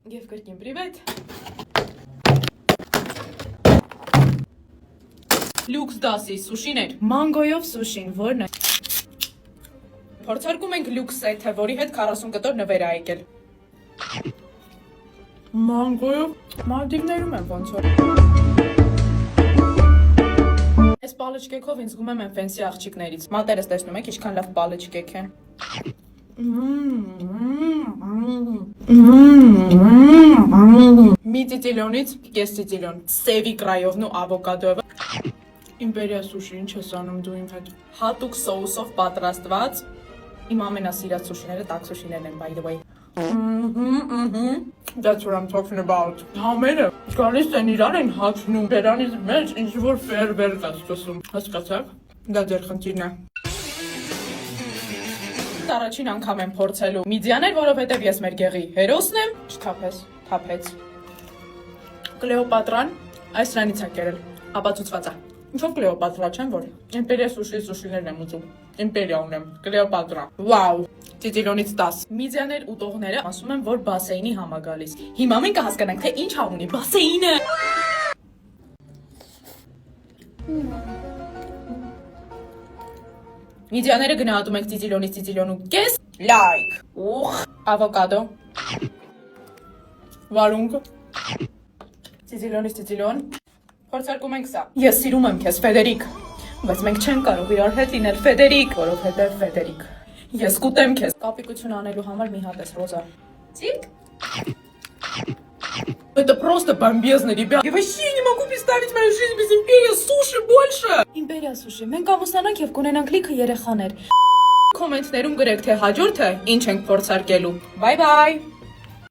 Девкарькин, привет! Լյուքս դասի սուշիներ, մանգոյով սուշին, որն է։ Փորձարկում ենք լյուքս սեթը, որի հետ 40 կտոր նվեր ա եկել։ Մանգոյով Մալդիվներում եմ ոնց որ։ Այս պալեչկեքով ինձ զգում եմ ֆենսի աղջիկներից։ Մատերս տեսնում եք, ինչքան լավ պալեչկեք է։ Մի ծիծիլյոնից կես ծիծիլյոն, սևի կրայովն ու ավոկադոյով։ Իմպերիա սուշի, ինչ ես անում դու իմ հետ։ Հատուկ սոուսով պատրաստված, իմ ամենասիրած սուշիները տաք սուշիներն են, by the way։ That's what I'm talking about։ Համերը գալիս են իրար են հացնում, բերանից մեջ ինչ որ ֆերվերկ է սկսում։ Հասկացաք։ Դա ձեր խնդիրն է։ Առաջին անգամ եմ փորձելու միդիաներ, որովհետև ես մեր գեղի հերոսն եմ։ Չթափես, թափեց։ Կլեոպատրան այս սրանից է կերել, ապացուցված է։ Ինչով Կլեոպատրա չեմ որ։ Իմպերիա սուշիներն եմ ուզում։ Իմպերիա ունեմ, Կլեոպատրա։ Վաու։ Ծիծիլյոնից 10։ Միդիաներ ուտողները ասում են, որ բասեինի համ է գալիս։ Հիմա մենք կհասկանանք, թե ինչ համ ունի բասեինը։ Միդիաները գնահատում ենք ծիծիլյոնից ծիծիլյոնու կես, լայք, ուխ, ավոկադո, վարունգ, ծիծիլյոնից ծիծիլյոն, փորձարկում ենք սա։ Ես սիրում եմ քեզ, Ֆեդերիկ, բայց մենք չենք կարող իրար հետ լինել, Ֆեդերիկ, որովհետև Ֆեդերիկ։ Ես կուտեմ քեզ։ Կապիկություն անելու համար մի հատ ես ռոզա։ Цик? Это просто бомбезно, ребят. Я вообще не могу представить мою жизнь без империи суши больше. Իմպերիա սուշի։ Մենք ամուսնանանք եւ կունենանք լիքը երեխաներ։ Կոմենտներում գրեք թե հաջորդը ինչ ենք փորձարկելու։ Bye bye.